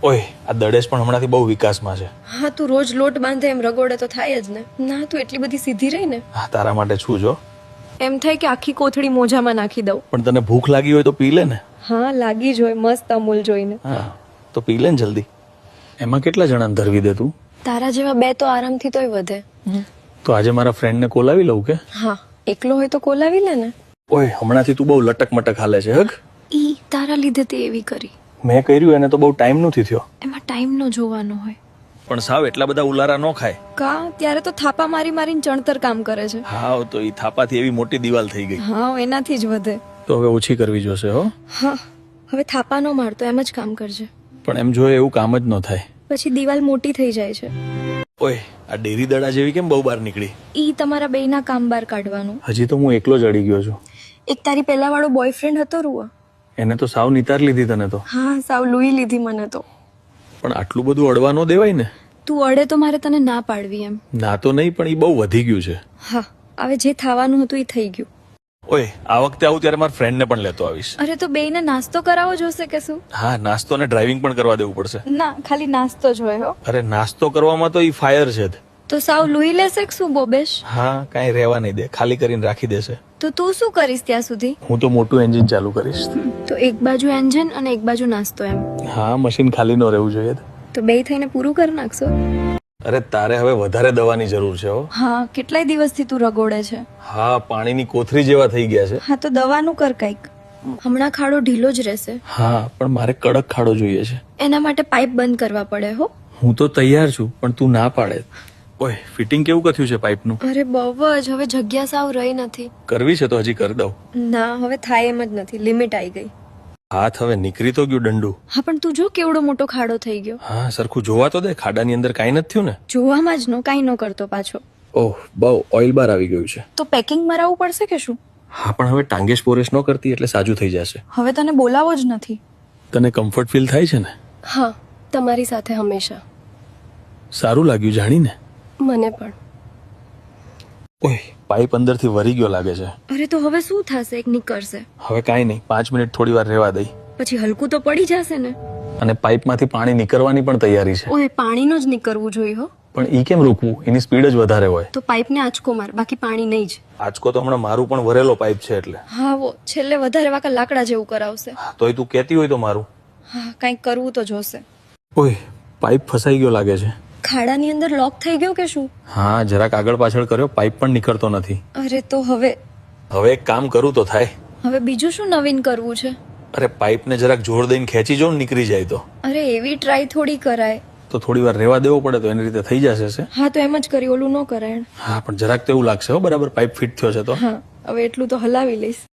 ઓય આ દડેશ પણ હમણાંથી બહુ વિકાસમાં છે. હા તું રોજ લોટ બાંધે એમ રગોડે તો થાય જ ને. ના તું એટલી બધી સીધી રહી ને. હા તારા માટે છું જો. એમ થાય કે આખી કોથળી મોજામાં નાખી દઉં. પણ તને ભૂખ લાગી હોય તો પી લે ને. હા લાગી જ હોય મસ્ત અમૂલ જોઈને. હા તો પી લે ને જલ્દી. એમાં કેટલા જણાને ધરવી દે તું? તારા જેવા બે તો આરામથી તોય વધે. તો આજે મારા ફ્રેન્ડને કોલાવી લઉં કે? હા એકલો હોય તો કોલાવી લે ને. ઓય હમણાંથી તું બહુ લટક મટક હાલે છે હગ. ઈ તારા લીધે તે એવી કરી. મેં કર્યું એને તો બહુ ટાઈમ નથી થયો. એમાં ટાઈમ નો જોવાનો હોય. પણ સાવ એટલા બધા ઉલારા ન ખાય. કા ત્યારે તો થાપા મારી મારીને ચણતર કામ કરે છે. હા તો ઈ થાપાથી એવી મોટી દિવાલ થઈ ગઈ. હા એનાથી જ વધે. તો હવે ઓછી કરવી જોશે હો. હા હવે થાપા નો મારતો એમ જ કામ કરજે. પણ એમ જોઈએ એવું કામ જ ન થાય. પછી દિવાલ મોટી થઈ જાય છે. ઓય આ ડેરી દડા જેવી કેમ બહુ બહાર નીકળી? ઈ તમારા બેયના કામ બહાર કાઢવાનું. હજી તો હું એકલો જ અડી ગયો છું. એક તારી પહેલા વાળો બોયફ્રેન્ડ હતો રૂઆ. એને તો સાવ નિતાર લીધી તને તો. હા સાવ લુઈ લીધી મને તો. પણ આટલું બધું અડવા ન દેવાય ને. તું અડે તો મારે તને ના પાડવી એમ. ના તો નહીં પણ એ બહુ વધી ગયું છે. હા હવે જે થવાનું હતું એ થઈ ગયું. ઓય આ વખતે આવું ત્યારે મારા ફ્રેન્ડને પણ લેતો આવીશ. અરે તો બેયને નાસ્તો કરાવવો જોશે કે શું? હા નાસ્તો ને ડ્રાઇવિંગ પણ કરવા દેવું પડશે. ના ખાલી નાસ્તો જ હોય હો. અરે નાસ્તો કરવામાં તો ઈ ફાયર છે જ. તો સાવ લુઈ લેશે કે શું બોબેશ? હા કાંઈ રહેવા નહીં દે, ખાલી કરીને રાખી દેશે. તો તું શું કરીશ ત્યાં સુધી? હું તો મોટું એન્જિન ચાલુ કરીશ. તો એક બાજુ એન્જિન અને એક બાજુ નાસ્તો એમ. હા મશીન ખાલી ન રહેવું જોઈએ. તો બેય થઈને પૂરું કરી નાખશો. અરે તારે હવે વધારે દવાની જરૂર છે હો. હા કેટલાય દિવસથી તું રગોડે છે. હા પાણીની કોથરી જેવા થઈ ગયા છે. હા તો દવાનું કર કઈક. હમણાં ખાડો ઢીલો જ રહેશે. હા પણ મારે કડક ખાડો જોઈએ છે. એના માટે પાઇપ બંધ કરવા પડે હો. હું તો તૈયાર છું પણ તું ના પાડે. ઓય ફિટિંગ કેવું કથ્યું છે પાઇપનું? અરે બહુ જ હવે જગ્યા સાવ રહી નથી. કરવી છે તો હજી કરી દઉં. ના હવે થાય એમ જ નથી, લિમિટ આવી ગઈ. હાથ હવે નીકળી તો ગયું ડંડું. હા પણ તું જો કેવડો મોટો ખાડો થઈ ગયો. હા સરખું જોવા તો દે, ખાડાની અંદર કાંઈ નથી થયું ને? જોવામાં જ કાંઈ ન કરતો પાછો. ઓહ બહુ ઓઇલ બાર આવી ગયું છે. તો પેકિંગ મરાવવું પડશે કે શું? હા પણ હવે ટાંગેશ પોરેશ ન કરતી એટલે સાજું થઈ જશે. હવે તને બોલાવો જ નથી. તને કમ્ફર્ટ ફીલ થાય છે ને? હા તમારી સાથે હંમેશા. સારું લાગ્યું જાણીને. મને પણ. ઓય પાઇપ અંદરથી વરી ગયો લાગે છે. અરે તો હવે શું થશે? એક નીકળશે. હવે કાંઈ નહીં, 5 મિનિટ થોડી વાર રહેવા દઈ. પછી હલકું તો પડી જશે ને. અને પાઇપમાંથી પાણી નીકળવાની પણ તૈયારી છે. ઓય પાણીનો જ નીકળવું જોઈએ હો. પણ ઈ કેમ રોકવું? એની સ્પીડ જ વધારે હોય. તો પાઇપને આંચકો માર, બાકી પાણી નહીં જ. આજકો તો હમણાં મારું પણ વરેલો પાઇપ છે એટલે. હા વો છેલ્લે વધારે વાકા લાકડા જેવું કરાવશે. તોય તું કહેતી હોય તો મારું. હા કંઈક કરવું તો જોશે. ઓય પાઇપ ફસાઈ ગયો લાગે છે. ખાડાની અંદર લોક થઈ ગયો કે શું? હા જરાક આગળ પાછળ કર્યો, પાઇપ પણ નીકળતો નથી. અરે તો હવે એક કામ કરું તો થાય. હવે બીજું શું નવીન કરવું છે? અરે પાઇપને જરાક જોર દઈને ખેંચી જો ને નીકળી જાય તો. અરે એવી ટ્રાય થોડી કરાય. તો થોડી વાર રહેવા દેવો પડે તો એની રીતે થઈ જશે. હા તો એમ જ કરી, ઓલું ન કરાય. હા પણ જરાક તો એવું લાગશે હો બરાબર પાઇપ ફિટ થયો છે તો. હા હવે એટલું તો હલાવી લઈશ.